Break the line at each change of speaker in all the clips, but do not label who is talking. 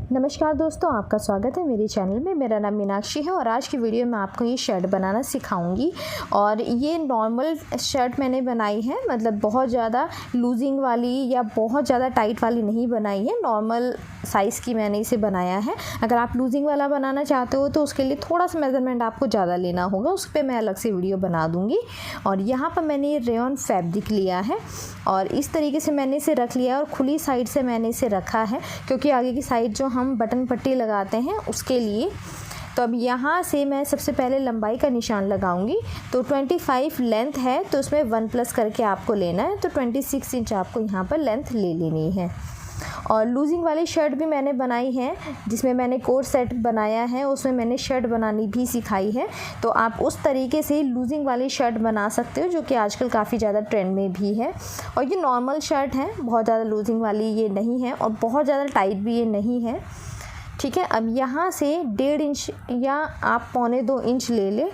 नमस्कार दोस्तों, आपका स्वागत है मेरे चैनल में। मेरा नाम मीनाक्षी है और आज की वीडियो में आपको ये शर्ट बनाना सिखाऊंगी। और ये नॉर्मल शर्ट मैंने बनाई है, मतलब बहुत ज़्यादा लूजिंग वाली या बहुत ज़्यादा टाइट वाली नहीं बनाई है, नॉर्मल साइज़ की मैंने इसे बनाया है। अगर आप लूजिंग वाला बनाना चाहते हो तो उसके लिए थोड़ा सा मेज़रमेंट आपको ज़्यादा लेना होगा, उस पर मैं अलग से वीडियो बना दूँगी। और यहाँ पर मैंने ये रेयॉन फैब्रिक लिया है और इस तरीके से मैंने इसे रख लिया और खुली साइड से मैंने इसे रखा है, क्योंकि आगे की साइड जो हम बटन पट्टी लगाते हैं उसके लिए। तो अब यहाँ से मैं सबसे पहले लंबाई का निशान लगाऊंगी। तो 25 लेंथ है तो उसमें 1 प्लस करके आपको लेना है, तो 26 इंच आपको यहाँ पर लेंथ ले लेनी है। और लूजिंग वाली शर्ट भी मैंने बनाई है, जिसमें मैंने कोट सेट बनाया है, उसमें मैंने शर्ट बनानी भी सिखाई है। तो आप उस तरीके से लूजिंग वाली शर्ट बना सकते हो, जो कि आजकल काफ़ी ज़्यादा ट्रेंड में भी है। और ये नॉर्मल शर्ट है, बहुत ज़्यादा लूजिंग वाली ये नहीं है और बहुत ज़्यादा टाइट भी ये नहीं है। ठीक है, अब यहाँ से 1.5 इंच या आप 1.25 इंच ले ले,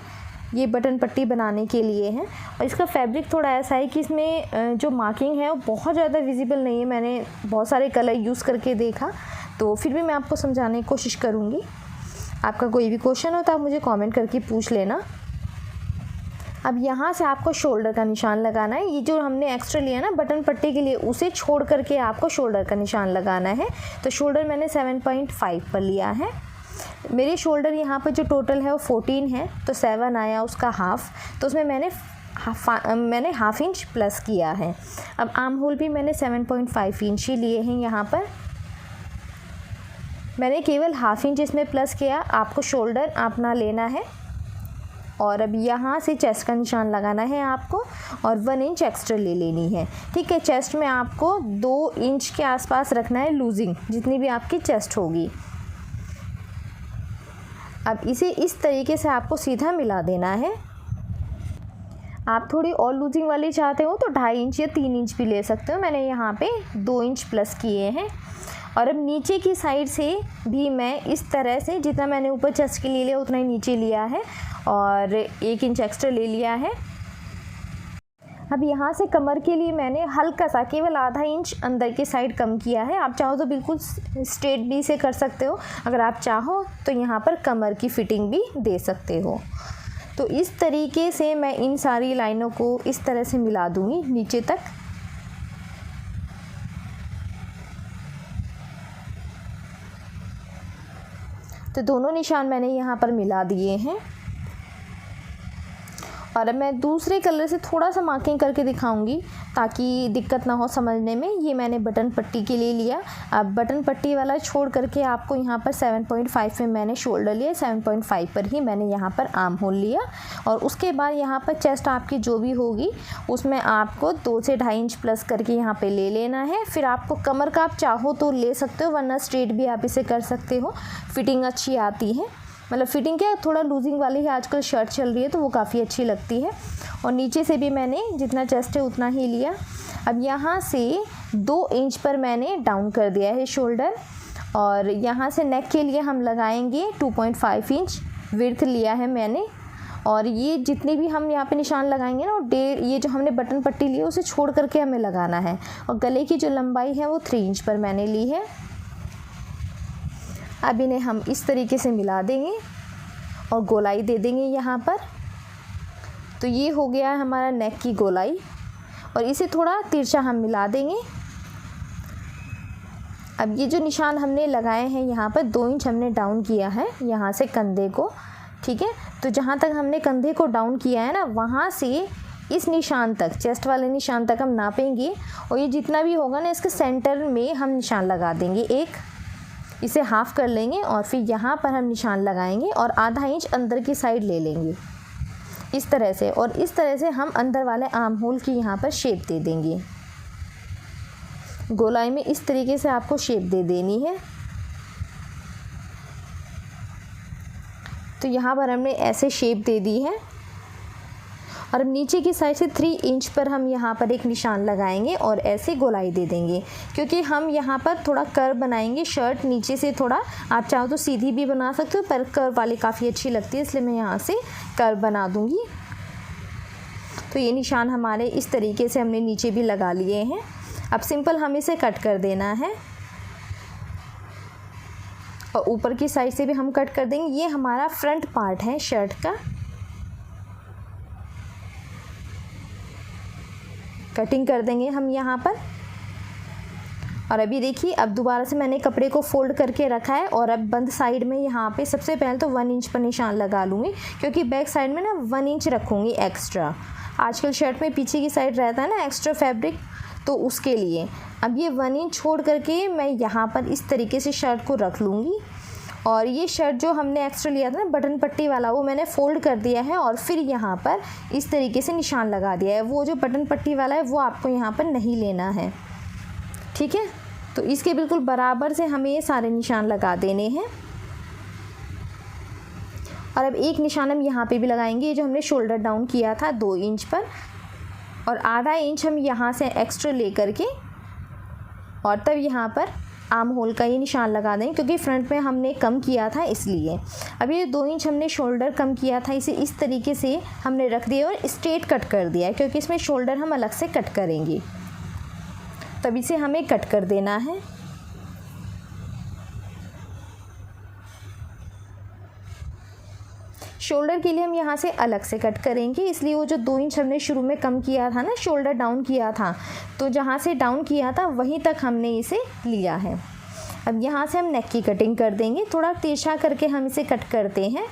ये बटन पट्टी बनाने के लिए है। और इसका फैब्रिक थोड़ा ऐसा है कि इसमें जो मार्किंग है वो बहुत ज़्यादा विजिबल नहीं है। मैंने बहुत सारे कलर यूज़ करके देखा, तो फिर भी मैं आपको समझाने की कोशिश करूँगी। आपका कोई भी क्वेश्चन हो तो आप मुझे कमेंट करके पूछ लेना। अब यहाँ से आपको शोल्डर का निशान लगाना है। ये जो हमने एक्स्ट्रा लिया ना बटन पट्टी के लिए, उसे छोड़ करके आपको शोल्डर का निशान लगाना है। तो शोल्डर मैंने 7.5 पर लिया है। मेरे शोल्डर यहाँ पर जो टोटल है वो 14 है, तो 7 आया उसका हाफ़, तो उसमें मैंने हाफ इंच प्लस किया है। अब आर्म होल भी मैंने 7.5 इंच ही लिए हैं। यहाँ पर मैंने केवल हाफ इंच इसमें प्लस किया, आपको शोल्डर अपना लेना है। और अब यहाँ से चेस्ट का निशान लगाना है आपको और 1 इंच एक्स्ट्रा ले लेनी है। ठीक है, चेस्ट में आपको 2 इंच के आसपास रखना है लूजिंग, जितनी भी आपकी चेस्ट होगी। अब इसे इस तरीके से आपको सीधा मिला देना है। आप थोड़ी और लूजिंग वाली चाहते हो तो 2.5 इंच या 3 इंच भी ले सकते हो। मैंने यहाँ पे 2 इंच प्लस किए हैं। और अब नीचे की साइड से भी मैं इस तरह से, जितना मैंने ऊपर चेस्ट के लिए लिया उतना ही नीचे लिया है और 1 इंच एक्स्ट्रा ले लिया है। अब यहाँ से कमर के लिए मैंने हल्का सा केवल आधा इंच अंदर की साइड कम किया है। आप चाहो तो बिल्कुल स्ट्रेट भी इसे कर सकते हो, अगर आप चाहो तो यहाँ पर कमर की फिटिंग भी दे सकते हो। तो इस तरीके से मैं इन सारी लाइनों को इस तरह से मिला दूँगी नीचे तक। तो दोनों निशान मैंने यहाँ पर मिला दिए हैं। और अब मैं दूसरे कलर से थोड़ा सा मार्किंग करके दिखाऊंगी ताकि दिक्कत ना हो समझने में। ये मैंने बटन पट्टी के लिए लिया। अब बटन पट्टी वाला छोड़ करके आपको यहाँ पर 7.5 में मैंने शोल्डर लिया, 7.5 पर ही मैंने यहाँ पर आर्म होल लिया। और उसके बाद यहाँ पर चेस्ट आपकी जो भी होगी उसमें आपको 2 से 2.5 इंच प्लस करके यहाँ पर ले लेना है। फिर आपको कमर का आप चाहो तो ले सकते हो, वरना स्ट्रेट भी आप इसे कर सकते हो, फिटिंग अच्छी आती है। मतलब फिटिंग क्या, थोड़ा लूजिंग वाली है आजकल शर्ट चल रही है तो वो काफ़ी अच्छी लगती है। और नीचे से भी मैंने जितना चेस्ट है उतना ही लिया। अब यहाँ से 2 इंच पर मैंने डाउन कर दिया है शोल्डर। और यहाँ से नेक के लिए हम लगाएंगे 2.5 इंच विड्थ लिया है मैंने। और ये जितने भी हम यहाँ पे निशान लगाएंगे ना, ये जो हमने बटन पट्टी ली है उसे छोड़ करके हमें लगाना है। और गले की जो लंबाई है वो 3 इंच पर मैंने ली है। अब इन्हें हम इस तरीके से मिला देंगे और गोलाई दे देंगे यहाँ पर। तो ये हो गया है हमारा नेक की गोलाई। और इसे थोड़ा तिरछा हम मिला देंगे। अब ये जो निशान हमने लगाए हैं यहाँ पर 2 इंच हमने डाउन किया है यहाँ से कंधे को। ठीक है, तो जहाँ तक हमने कंधे को डाउन किया है ना, वहाँ से इस निशान तक, चेस्ट वाले निशान तक हम नापेंगे। और ये जितना भी होगा ना, इसके सेंटर में हम निशान लगा देंगे एक, इसे हाफ कर लेंगे और फिर यहाँ पर हम निशान लगाएंगे और आधा इंच अंदर की साइड ले लेंगे इस तरह से। और इस तरह से हम अंदर वाले आर्म होल की यहाँ पर शेप दे देंगे। गोलाई में इस तरीके से आपको शेप दे देनी है। तो यहाँ पर हमने ऐसे शेप दे दी है। और अब नीचे की साइड से 3 इंच पर हम यहाँ पर एक निशान लगाएंगे और ऐसे गोलाई दे देंगे, क्योंकि हम यहाँ पर थोड़ा कर्व बनाएंगे। शर्ट नीचे से थोड़ा, आप चाहो तो सीधी भी बना सकते हो, पर कर्व वाली काफ़ी अच्छी लगती है, इसलिए मैं यहाँ से कर्व बना दूँगी। तो ये निशान हमारे इस तरीके से हमने नीचे भी लगा लिए हैं। अब सिंपल हम इसे कट कर देना है। और ऊपर की साइड से भी हम कट कर देंगे। ये हमारा फ्रंट पार्ट है शर्ट का। कटिंग कर देंगे हम यहाँ पर। और अभी देखिए, अब दोबारा से मैंने कपड़े को फोल्ड करके रखा है और अब बंद साइड में यहाँ पे सबसे पहले तो 1 इंच पर निशान लगा लूँगी, क्योंकि बैक साइड में ना 1 इंच रखूँगी एक्स्ट्रा। आजकल शर्ट में पीछे की साइड रहता है ना एक्स्ट्रा फैब्रिक, तो उसके लिए अब ये 1 इंच छोड़ करके मैं यहाँ पर इस तरीके से शर्ट को रख लूँगी। और ये शर्ट जो हमने एक्स्ट्रा लिया था ना बटन पट्टी वाला, वो मैंने फ़ोल्ड कर दिया है और फिर यहाँ पर इस तरीके से निशान लगा दिया है। वो जो बटन पट्टी वाला है वो आपको यहाँ पर नहीं लेना है, ठीक है। तो इसके बिल्कुल बराबर से हमें ये सारे निशान लगा देने हैं। और अब एक निशान हम यहाँ पे भी लगाएंगे, ये जो हमने शोल्डर डाउन किया था 2 इंच पर, और आधा इंच हम यहाँ से एक्स्ट्रा ले करके और तब यहाँ पर आर्म होल का ये निशान लगा देंगे, क्योंकि फ्रंट में हमने कम किया था इसलिए। अब ये 2 इंच हमने शोल्डर कम किया था, इसे इस तरीके से हमने रख दिया और स्ट्रेट कट कर दिया है, क्योंकि इसमें शोल्डर हम अलग से कट करेंगे, तब इसे हमें कट कर देना है। शोल्डर के लिए हम यहाँ से अलग से कट करेंगे, इसलिए वो जो 2 इंच हमने शुरू में कम किया था ना, शोल्डर डाउन किया था, तो जहाँ से डाउन किया था वहीं तक हमने इसे लिया है। अब यहाँ से हम नेक की कटिंग कर देंगे, थोड़ा तिरछा करके हम इसे कट करते हैं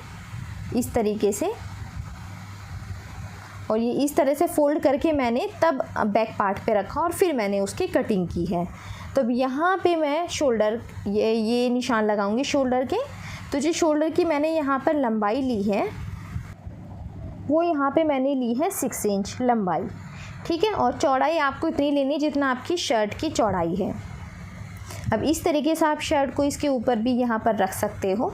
इस तरीके से। और ये इस तरह से फोल्ड करके मैंने तब बैक पार्ट पे रखा और फिर मैंने उसकी कटिंग की है। तो अब यहाँ पे मैं शोल्डर ये निशान लगाऊंगी शोल्डर के। तो जो शोल्डर की मैंने यहाँ पर लंबाई ली है वो यहाँ पे मैंने ली है 6 इंच लंबाई, ठीक है। और चौड़ाई आपको इतनी लेनी जितना आपकी शर्ट की चौड़ाई है। अब इस तरीके से आप शर्ट को इसके ऊपर भी यहाँ पर रख सकते हो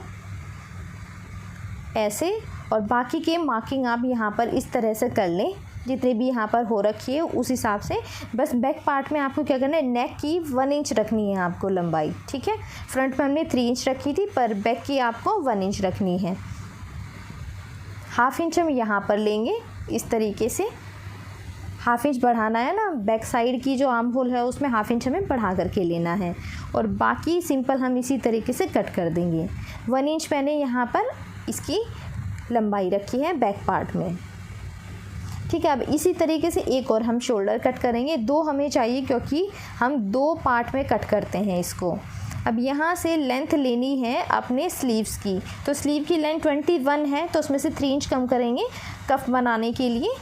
ऐसे, और बाकी के मार्किंग आप यहाँ पर इस तरह से कर लें, जितने भी यहाँ पर हो रखी है उस हिसाब से। बस बैक पार्ट में आपको क्या करना है, नेक की 1 इंच रखनी है आपको लंबाई, ठीक है। फ्रंट में हमने 3 इंच रखी थी, पर बैक की आपको 1 इंच रखनी है। 1/2 इंच हम यहाँ पर लेंगे इस तरीके से। 1/2 इंच बढ़ाना है ना, बैक साइड की जो आर्म होल है उसमें 1/2 इंच हमें बढ़ा करके लेना है, और बाकी सिंपल हम इसी तरीके से कट कर देंगे। 1 इंच मैंने यहाँ पर इसकी लंबाई रखी है बैक पार्ट में, ठीक है। अब इसी तरीके से एक और हम शोल्डर कट करेंगे। 2 हमें चाहिए क्योंकि हम 2 पार्ट में कट करते हैं इसको। अब यहाँ से लेंथ लेनी है अपने स्लीव्स की, तो स्लीव की लेंथ 21 है, तो उसमें से 3 इंच कम करेंगे कफ बनाने के लिए।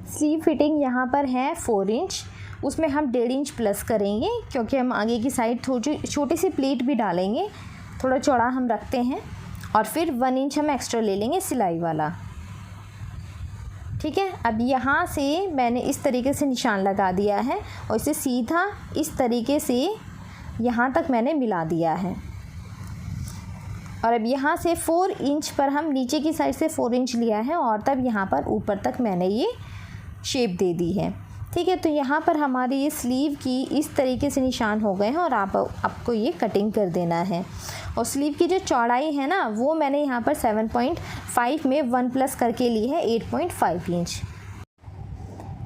स्लीव फिटिंग यहाँ पर है 4 इंच, उसमें हम 1.5 इंच प्लस करेंगे, क्योंकि हम आगे की साइड थोड़ी छोटी सी प्लेट भी डालेंगे, थोड़ा चौड़ा हम रखते हैं। और फिर 1 इंच हम एक्स्ट्रा ले लेंगे सिलाई वाला, ठीक है। अब यहाँ से मैंने इस तरीके से निशान लगा दिया है और इसे सीधा इस तरीके से यहाँ तक मैंने मिला दिया है। और अब यहाँ से 4 इंच पर हम नीचे की साइड से 4 इंच लिया है और तब यहाँ पर ऊपर तक मैंने ये शेप दे दी है, ठीक है। तो यहाँ पर हमारी ये स्लीव की इस तरीके से निशान हो गए हैं और आपको ये कटिंग कर देना है। और स्लीव की जो चौड़ाई है ना, वो मैंने यहाँ पर 7.5 में 1 प्लस करके ली है 8.5 इंच।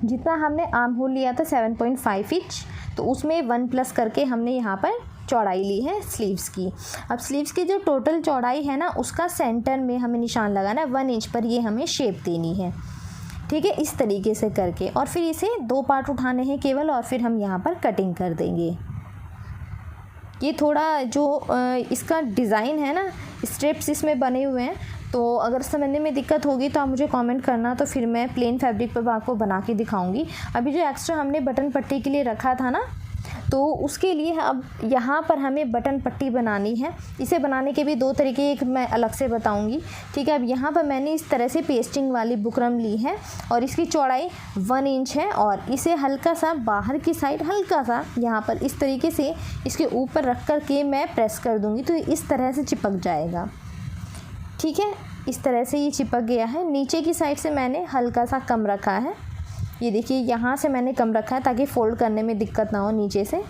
जितना हमने आर्म होल लिया था 7.5 इंच, तो उसमें 1 प्लस करके हमने यहाँ पर चौड़ाई ली है स्लीव्स की। अब स्लीव्स की जो टोटल चौड़ाई है ना, उसका सेंटर में हमें निशान लगाना है 1 इंच पर, ये हमें शेप देनी है, ठीक है। इस तरीके से करके और फिर इसे 2 पार्ट उठाने हैं केवल, और फिर हम यहाँ पर कटिंग कर देंगे। ये थोड़ा जो इसका डिज़ाइन है ना, स्ट्रिप्स इसमें बने हुए हैं, तो अगर समझने में दिक्कत होगी तो आप मुझे कमेंट करना, तो फिर मैं प्लेन फैब्रिक पर आपको बना के दिखाऊंगी। अभी जो एक्स्ट्रा हमने बटन पट्टी के लिए रखा था ना, तो उसके लिए अब यहाँ पर हमें बटन पट्टी बनानी है। इसे बनाने के भी 2 तरीके, एक मैं अलग से बताऊंगी, ठीक है। अब यहाँ पर मैंने इस तरह से पेस्टिंग वाली बुकरम ली है और इसकी चौड़ाई 1 इंच है, और इसे हल्का सा बाहर की साइड हल्का सा यहाँ पर इस तरीके से इसके ऊपर रख कर के मैं प्रेस कर दूँगी, तो इस तरह से चिपक जाएगा, ठीक है। इस तरह से ये चिपक गया है। नीचे की साइड से मैंने हल्का सा कम रखा है, ये देखिए यहाँ से मैंने कम रखा है ताकि फ़ोल्ड करने में दिक्कत ना हो नीचे से।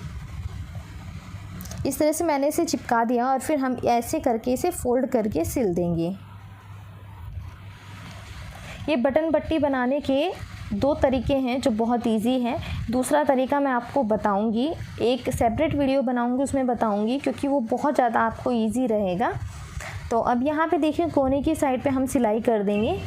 इस तरह से मैंने इसे चिपका दिया और फिर हम ऐसे करके इसे फ़ोल्ड करके सिल देंगे। ये बटन पट्टी बनाने के दो तरीके हैं जो बहुत इजी हैं। दूसरा तरीका मैं आपको बताऊंगी, एक सेपरेट वीडियो बनाऊंगी उसमें बताऊंगी, क्योंकि वो बहुत ज़्यादा आपको इजी रहेगा। तो अब यहाँ पे देखिए कोने की साइड पे हम सिलाई कर देंगे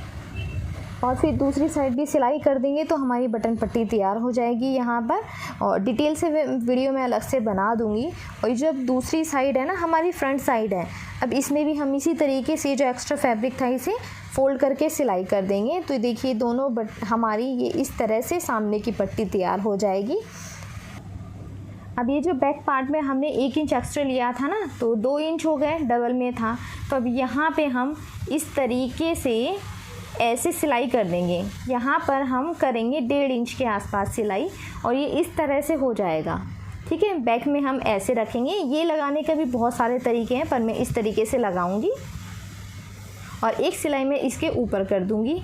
और फिर दूसरी साइड भी सिलाई कर देंगे तो हमारी बटन पट्टी तैयार हो जाएगी यहाँ पर। और डिटेल से वीडियो मैं अलग से बना दूँगी। और जो दूसरी साइड है ना, हमारी फ्रंट साइड है, अब इसमें भी हम इसी तरीके से जो एक्स्ट्रा फैब्रिक था इसे फ़ोल्ड करके सिलाई कर देंगे। तो देखिए दोनों हमारी ये इस तरह से सामने की पट्टी तैयार हो जाएगी। अब ये जो बैक पार्ट में हमने 1 इंच एक्स्ट्रा लिया था ना, तो 2 इंच हो गए, डबल में था। तो अब यहाँ पे हम इस तरीके से ऐसे सिलाई कर देंगे। यहाँ पर हम करेंगे 1.5 इंच के आसपास सिलाई और ये इस तरह से हो जाएगा। ठीक है, बैक में हम ऐसे रखेंगे। ये लगाने के भी बहुत सारे तरीके हैं, पर मैं इस तरीके से लगाऊंगी और एक सिलाई में इसके ऊपर कर दूंगी।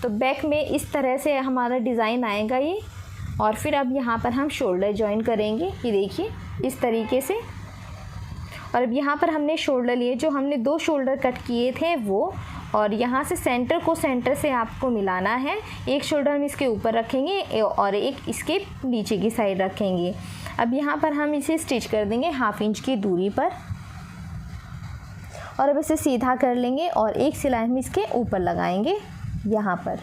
तो बैक में इस तरह से हमारा डिज़ाइन आएगा ये। और फिर अब यहाँ पर हम शोल्डर जॉइन करेंगे, ये देखिए इस तरीके से। और अब यहाँ पर हमने शोल्डर लिए, जो हमने 2 शोल्डर कट किए थे वो, और यहाँ से सेंटर को सेंटर से आपको मिलाना है। एक शोल्डर हम इसके ऊपर रखेंगे और एक इसके नीचे की साइड रखेंगे। अब यहाँ पर हम इसे स्टिच कर देंगे 1/2 इंच की दूरी पर और अब इसे सीधा कर लेंगे और एक सिलाई हम इसके ऊपर लगाएंगे यहाँ पर।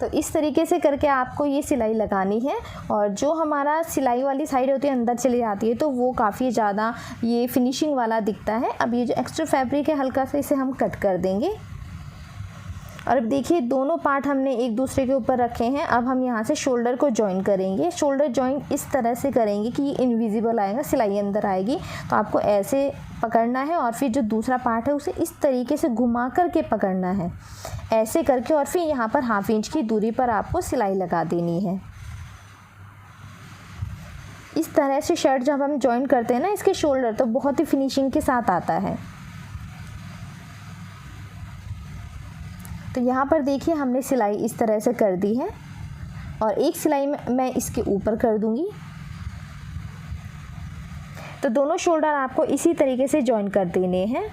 तो इस तरीके से करके आपको ये सिलाई लगानी है। और जो हमारा सिलाई वाली साइड होती है अंदर चली जाती है, तो वो काफ़ी ज़्यादा ये फिनिशिंग वाला दिखता है। अब ये जो एक्स्ट्रा फैब्रिक है हल्का सा इसे हम कट कर देंगे। और अब देखिए दोनों पार्ट हमने एक दूसरे के ऊपर रखे हैं। अब हम यहाँ से शोल्डर को जॉइन करेंगे। शोल्डर जॉइन इस तरह से करेंगे कि ये इनविजिबल आएगा, सिलाई अंदर आएगी। तो आपको ऐसे पकड़ना है और फिर जो दूसरा पार्ट है उसे इस तरीके से घुमा करके पकड़ना है, ऐसे करके। और फिर यहाँ पर 1/2 इंच की दूरी पर आपको सिलाई लगा देनी है। इस तरह से शर्ट जब हम जॉइन करते हैं ना इसके शोल्डर, तो बहुत ही फिनिशिंग के साथ आता है। तो यहाँ पर देखिए हमने सिलाई इस तरह से कर दी है और एक सिलाई मैं इसके ऊपर कर दूंगी। तो दोनों शोल्डर आपको इसी तरीके से जॉइन कर देने हैं।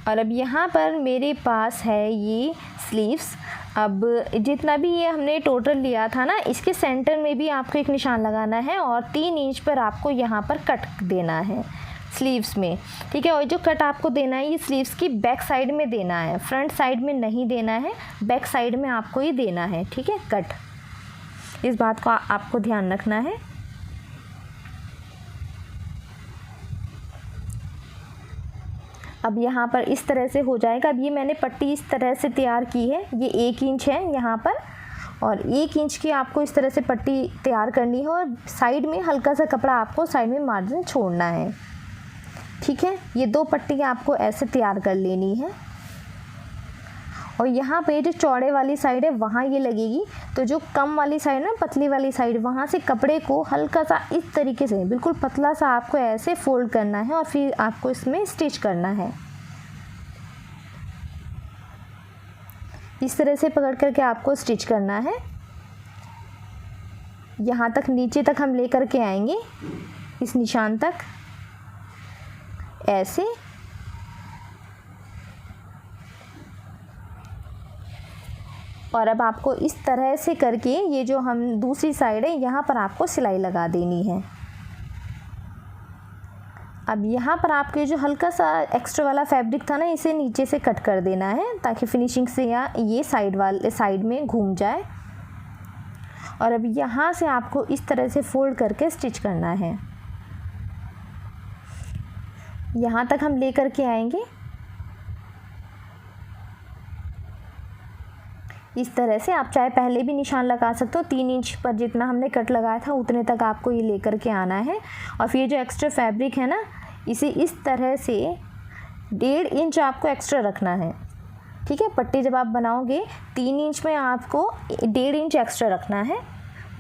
और अब यहाँ पर मेरे पास है ये स्लीव्स। अब जितना भी ये हमने टोटल लिया था ना, इसके सेंटर में भी आपको एक निशान लगाना है और 3 इंच पर आपको यहाँ पर कट देना है स्लीव्स में। ठीक है, और जो कट आपको देना है ये स्लीव्स की बैक साइड में देना है, फ्रंट साइड में नहीं देना है, बैक साइड में आपको ये देना है। ठीक है, कट, इस बात को आपको ध्यान रखना है। अब यहाँ पर इस तरह से हो जाएगा। अब ये मैंने पट्टी इस तरह से तैयार की है, ये 1 इंच है यहाँ पर और 1 इंच की आपको इस तरह से पट्टी तैयार करनी है और साइड में हल्का सा कपड़ा आपको साइड में मार्जिन छोड़ना है। ठीक है, ये 2 पट्टी आपको ऐसे तैयार कर लेनी है। और यहाँ पे जो चौड़े वाली साइड है वहाँ ये लगेगी, तो जो कम वाली साइड ना, पतली वाली साइड, वहाँ से कपड़े को हल्का सा इस तरीके से बिल्कुल पतला सा आपको ऐसे फोल्ड करना है और फिर आपको इसमें स्टिच करना है। इस तरह से पकड़ करके आपको स्टिच करना है। यहाँ तक नीचे तक हम ले करके आएंगे, इस निशान तक ऐसे। और अब आपको इस तरह से करके ये जो हम दूसरी साइड है यहाँ पर आपको सिलाई लगा देनी है। अब यहाँ पर आपके जो हल्का सा एक्स्ट्रा वाला फैब्रिक था ना, इसे नीचे से कट कर देना है ताकि फिनिशिंग से ये साइड में घूम जाए। और अब यहाँ से आपको इस तरह से फोल्ड करके स्टिच करना है। यहाँ तक हम ले करके आएंगे इस तरह से। आप चाहे पहले भी निशान लगा सकते हो, 3 इंच पर जितना हमने कट लगाया था उतने तक आपको ये लेकर के आना है। और फिर जो एक्स्ट्रा फैब्रिक है ना, इसे इस तरह से 1.5 इंच आपको एक्स्ट्रा रखना है। ठीक है, पट्टी जब आप बनाओगे 3 इंच में आपको 1.5 इंच एक्स्ट्रा रखना है,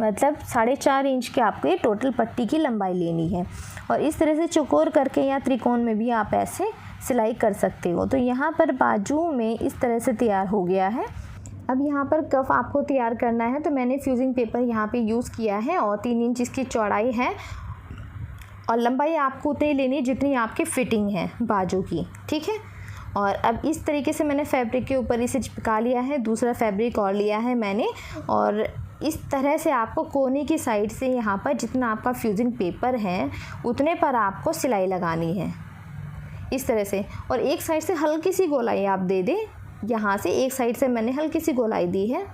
मतलब 4.5 इंच के आपको ये टोटल पट्टी की लंबाई लेनी है। और इस तरह से चौकोर करके या त्रिकोण में भी आप ऐसे सिलाई कर सकते हो। तो यहाँ पर बाजू में इस तरह से तैयार हो गया है। अब यहाँ पर कफ आपको तैयार करना है, तो मैंने फ्यूजिंग पेपर यहाँ पे यूज़ किया है और 3 इंच इसकी चौड़ाई है। और लंबाई आपको उतनी लेनी है जितनी आपकी फ़िटिंग है बाजू की, ठीक है। और अब इस तरीके से मैंने फैब्रिक के ऊपर इसे चिपका लिया है। दूसरा फैब्रिक और लिया है मैंने, और इस तरह से आपको कोने की साइड से यहाँ पर जितना आपका फ्यूजिंग पेपर है उतने पर आपको सिलाई लगानी है, इस तरह से। और एक साइड से हल्की सी गोलाई आप दे दें, यहाँ से एक साइड से मैंने हल्की सी गोलाई दी है।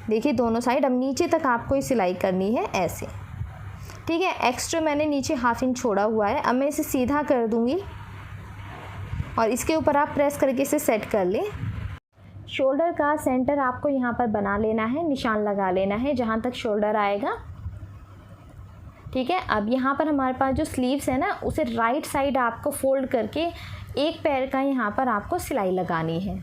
देखिए दोनों साइड। अब नीचे तक आपको ये सिलाई करनी है ऐसे, ठीक है। एक्स्ट्रा मैंने नीचे 1/2 इंच छोड़ा हुआ है। अब मैं इसे सीधा कर दूँगी और इसके ऊपर आप प्रेस करके इसे सेट कर लें। शोल्डर का सेंटर आपको यहाँ पर बना लेना है, निशान लगा लेना है जहाँ तक शोल्डर आएगा, ठीक है। अब यहाँ पर हमारे पास जो स्लीव्स है ना, उसे राइट साइड आपको फोल्ड करके एक पैर का यहाँ पर आपको सिलाई लगानी है,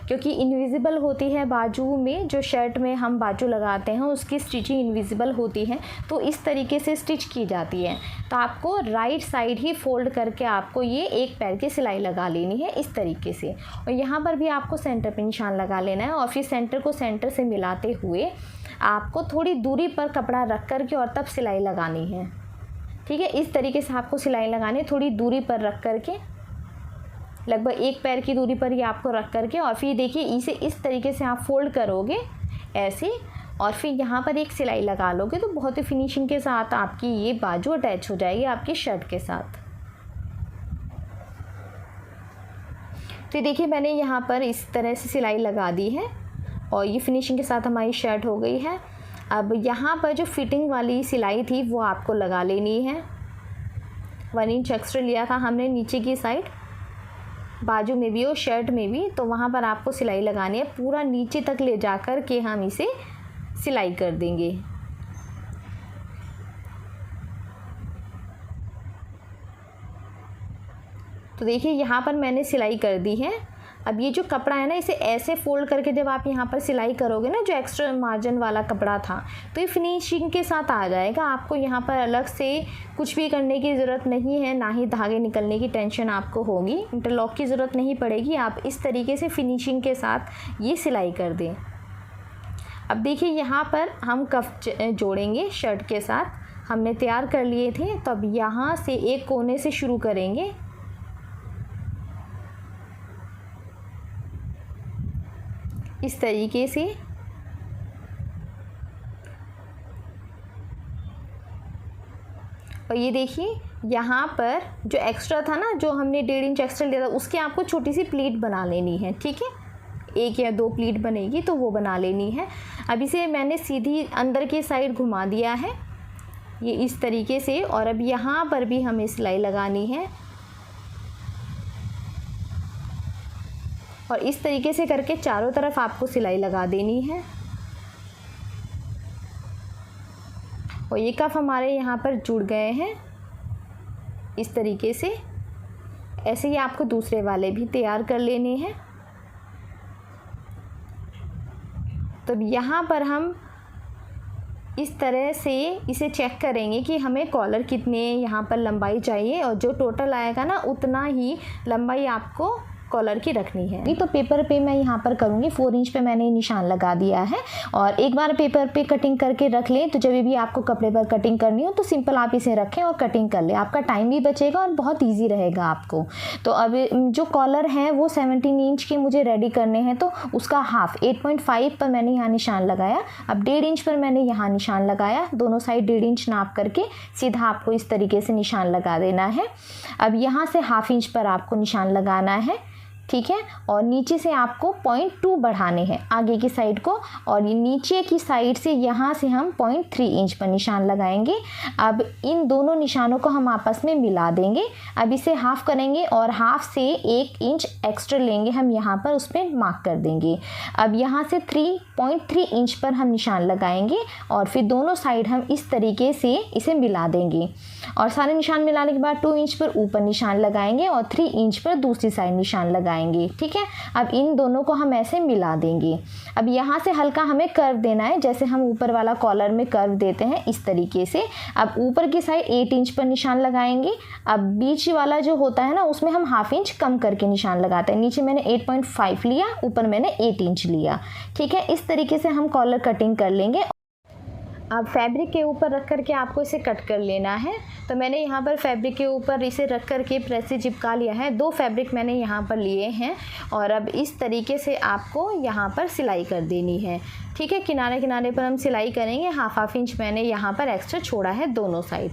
क्योंकि इनविजिबल होती है बाजू में। जो शर्ट में हम बाजू लगाते हैं उसकी स्टिचिंग इनविजिबल होती है, तो इस तरीके से स्टिच की जाती है। तो आपको राइट साइड ही फोल्ड करके आपको ये एक पैर की सिलाई लगा लेनी है इस तरीके से। और यहाँ पर भी आपको सेंटर पे निशान लगा लेना है, और फिर सेंटर को सेंटर से मिलाते हुए आपको थोड़ी दूरी पर कपड़ा रख कर के और तब सिलाई लगानी है, ठीक है। इस तरीके से आपको सिलाई लगानी है, थोड़ी दूरी पर रख कर के, लगभग एक पैर की दूरी पर ही आपको रख करके। और फिर देखिए इसे इस तरीके से आप फोल्ड करोगे ऐसे, और फिर यहाँ पर एक सिलाई लगा लोगे तो बहुत ही फिनिशिंग के साथ आपकी ये बाजू अटैच हो जाएगी आपकी शर्ट के साथ। तो देखिए मैंने यहाँ पर इस तरह से सिलाई लगा दी है और ये फिनिशिंग के साथ हमारी शर्ट हो गई है। अब यहाँ पर जो फिटिंग वाली सिलाई थी वो आपको लगा लेनी है। 1 इंच एक्स्ट्रा लिया था हमने नीचे की साइड, बाजू में भी और शर्ट में भी, तो वहाँ पर आपको सिलाई लगानी है। पूरा नीचे तक ले जाकर के हम इसे सिलाई कर देंगे। तो देखिए यहाँ पर मैंने सिलाई कर दी है। अब ये जो कपड़ा है ना, इसे ऐसे फोल्ड करके जब आप यहाँ पर सिलाई करोगे ना, जो एक्स्ट्रा मार्जिन वाला कपड़ा था, तो ये फिनिशिंग के साथ आ जाएगा। आपको यहाँ पर अलग से कुछ भी करने की ज़रूरत नहीं है, ना ही धागे निकलने की टेंशन आपको होगी, इंटरलॉक की ज़रूरत नहीं पड़ेगी। आप इस तरीके से फिनिशिंग के साथ ये सिलाई कर दें। अब देखिए यहाँ पर हम कफ जोड़ेंगे शर्ट के साथ, हमने तैयार कर लिए थे। तो अब यहाँ से एक कोने से शुरू करेंगे, इस तरीके से। और ये देखिए यहाँ पर जो एक्स्ट्रा था ना, जो हमने 1.5 इंच एक्स्ट्रा लिया था, उसके आपको छोटी सी प्लीट बना लेनी है, ठीक है। 1 या 2 प्लीट बनेगी तो वो बना लेनी है। अब इसे मैंने सीधी अंदर की साइड घुमा दिया है ये इस तरीके से, और अब यहाँ पर भी हमें सिलाई लगानी है। और इस तरीके से करके चारों तरफ आपको सिलाई लगा देनी है। और ये कफ हमारे यहाँ पर जुड़ गए हैं इस तरीके से। ऐसे ही आपको दूसरे वाले भी तैयार कर लेने हैं। तो यहाँ पर हम इस तरह से इसे चेक करेंगे कि हमें कॉलर कितने यहाँ पर लंबाई चाहिए, और जो टोटल आएगा ना उतना ही लंबाई आपको कॉलर की रखनी है। तो पेपर पे मैं यहाँ पर करूँगी 4 इंच पे मैंने निशान लगा दिया है। और एक बार पेपर पे कटिंग करके रख लें, तो जब भी आपको कपड़े पर कटिंग करनी हो तो सिंपल आप इसे रखें और कटिंग कर लें। आपका टाइम भी बचेगा और बहुत ईजी रहेगा आपको। तो अब जो कॉलर हैं वो 17 इंच के मुझे रेडी करने हैं, तो उसका हाफ 8.5 पर मैंने यहाँ निशान लगाया। अब 1.5 इंच पर मैंने यहाँ निशान लगाया। दोनों साइड 1.5 इंच नाप करके सीधा आपको इस तरीके से निशान लगा देना है। अब यहाँ से 1/2 इंच पर आपको निशान लगाना है, ठीक है। और नीचे से आपको 0.2 बढ़ाने हैं आगे की साइड को, और ये नीचे की साइड से यहाँ से हम 0.3 इंच पर निशान लगाएंगे। अब इन दोनों निशानों को हम आपस में मिला देंगे। अब इसे हाफ करेंगे और हाफ से 1 इंच एक्स्ट्रा लेंगे हम यहाँ पर, उस पर मार्क कर देंगे। अब यहाँ से 3.3 इंच पर हम निशान लगाएंगे और फिर दोनों साइड हम इस तरीके से इसे मिला देंगे। और सारे निशान मिलाने के बाद 2 इंच पर ऊपर निशान लगाएंगे और 3 इंच पर दूसरी साइड निशान लगाएंगे, ठीक है। अब इन दोनों को हम ऐसे मिला देंगे। अब यहाँ से हल्का हमें कर्व देना है, जैसे हम ऊपर वाला कॉलर में कर्व देते हैं इस तरीके से। अब ऊपर की साइड 8 इंच पर निशान लगाएंगे। अब बीच वाला जो होता है ना, उसमें हम 1/2 इंच कम करके निशान लगाते हैं। नीचे मैंने 8.5 लिया, ऊपर मैंने 8 इंच लिया, ठीक है। इस तरीके से हम कॉलर कटिंग कर लेंगे। अब फैब्रिक के ऊपर रख कर के आपको इसे कट कर लेना है। तो मैंने यहाँ पर फैब्रिक के ऊपर इसे रख कर के प्रेस से चिपका लिया है। 2 फैब्रिक मैंने यहाँ पर लिए हैं और अब इस तरीके से आपको यहाँ पर सिलाई कर देनी है। ठीक है, किनारे किनारे पर हम सिलाई करेंगे। हाफ इंच मैंने यहाँ पर एक्स्ट्रा छोड़ा है दोनों साइड।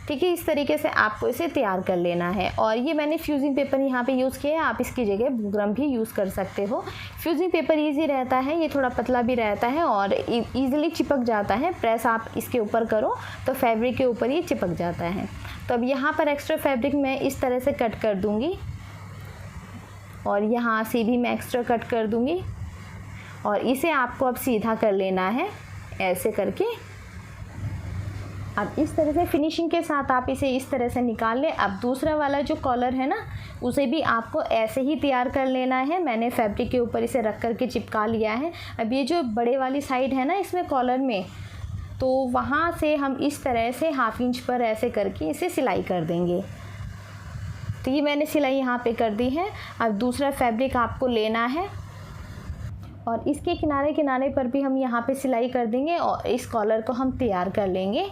ठीक है, इस तरीके से आपको इसे तैयार कर लेना है। और ये मैंने फ्यूजिंग पेपर यहाँ पे यूज़ किया है, आप इसकी जगह बुकरम भी यूज़ कर सकते हो। फ्यूजिंग पेपर इजी रहता है, ये थोड़ा पतला भी रहता है और इजीली चिपक जाता है। प्रेस आप इसके ऊपर करो तो फैब्रिक के ऊपर ये चिपक जाता है। तो अब यहाँ पर एक्स्ट्रा फैब्रिक मैं इस तरह से कट कर दूँगी और यहाँ से भी मैं एक्स्ट्रा कट कर दूँगी और इसे आपको अब सीधा कर लेना है ऐसे करके। अब इस तरह से फिनिशिंग के साथ आप इसे इस तरह से निकाल लें। अब दूसरा वाला जो कॉलर है ना, उसे भी आपको ऐसे ही तैयार कर लेना है। मैंने फैब्रिक के ऊपर इसे रख कर के चिपका लिया है। अब ये जो बड़े वाली साइड है ना इसमें कॉलर में, तो वहाँ से हम इस तरह से हाफ इंच पर ऐसे करके इसे सिलाई कर देंगे। तो ये मैंने सिलाई यहाँ पे कर दी है। अब दूसरा फैब्रिक आपको लेना है और इसके किनारे किनारे पर भी हम यहाँ पे सिलाई कर देंगे और इस कॉलर को हम तैयार कर लेंगे।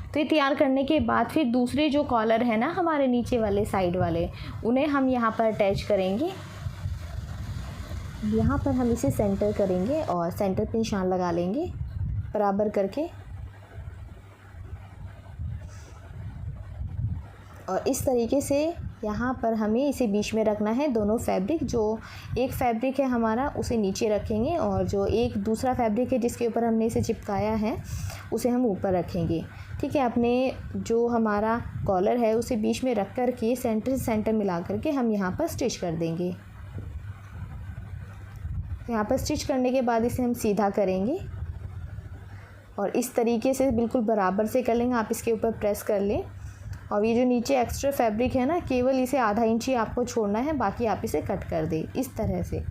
तो ये तैयार करने के बाद फिर दूसरे जो कॉलर है ना हमारे नीचे वाले साइड वाले, उन्हें हम यहाँ पर अटैच करेंगे। यहाँ पर हम इसे सेंटर करेंगे और सेंटर पे निशान लगा लेंगे बराबर करके। और इस तरीके से यहाँ पर हमें इसे बीच में रखना है। दोनों फैब्रिक, जो एक फैब्रिक है हमारा उसे नीचे रखेंगे और जो एक दूसरा फैब्रिक है जिसके ऊपर हमने इसे चिपकाया है उसे हम ऊपर रखेंगे। ठीक है, अपने जो हमारा कॉलर है उसे बीच में रख कर के सेंटर से सेंटर मिला करके हम यहाँ पर स्टिच कर देंगे। यहाँ पर स्टिच करने के बाद इसे हम सीधा करेंगे और इस तरीके से बिल्कुल बराबर से कर लेंगे। आप इसके ऊपर प्रेस कर लें और ये जो नीचे एक्स्ट्रा फैब्रिक है ना, केवल इसे आधा इंच ही आपको छोड़ना है, बाकी आप इसे कट कर दें इस तरह से।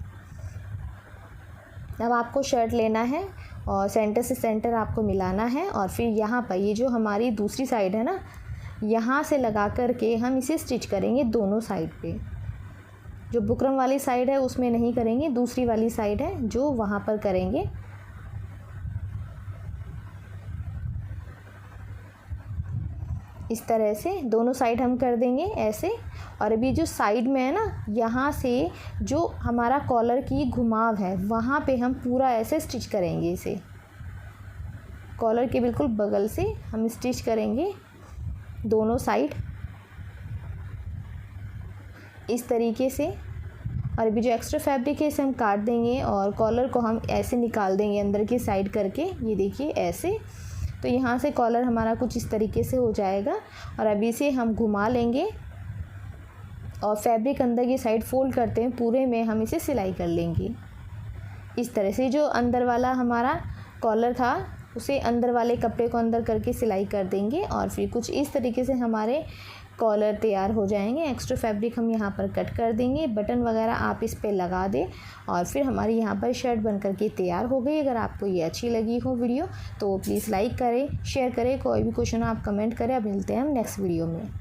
अब आपको शर्ट लेना है और सेंटर से सेंटर आपको मिलाना है और फिर यहाँ पर ये जो हमारी दूसरी साइड है ना, यहाँ से लगा कर के हम इसे स्टिच करेंगे दोनों साइड पे। जो बुकरम वाली साइड है उसमें नहीं करेंगे, दूसरी वाली साइड है जो वहाँ पर करेंगे। इस तरह से दोनों साइड हम कर देंगे ऐसे। और अभी जो साइड में है ना, यहाँ से जो हमारा कॉलर की घुमाव है वहाँ पे हम पूरा ऐसे स्टिच करेंगे। इसे कॉलर के बिल्कुल बगल से हम स्टिच करेंगे दोनों साइड इस तरीके से। और अभी जो एक्स्ट्रा फैब्रिक है इसे हम काट देंगे और कॉलर को हम ऐसे निकाल देंगे अंदर की साइड करके। ये देखिए ऐसे। तो यहाँ से कॉलर हमारा कुछ इस तरीके से हो जाएगा और अभी इसे हम घुमा लेंगे और फैब्रिक अंदर की साइड फोल्ड करते हैं पूरे में हम इसे सिलाई कर लेंगे इस तरह से। जो अंदर वाला हमारा कॉलर था उसे अंदर वाले कपड़े को अंदर करके सिलाई कर देंगे और फिर कुछ इस तरीके से हमारे कॉलर तैयार हो जाएंगे। एक्स्ट्रा फैब्रिक हम यहाँ पर कट कर देंगे, बटन वगैरह आप इस पे लगा दें और फिर हमारी यहाँ पर शर्ट बन करके तैयार हो गई। अगर आपको ये अच्छी लगी हो वीडियो तो प्लीज़ लाइक करें, शेयर करें। कोई भी क्वेश्चन हो आप कमेंट करें। अब मिलते हैं हम नेक्स्ट वीडियो में।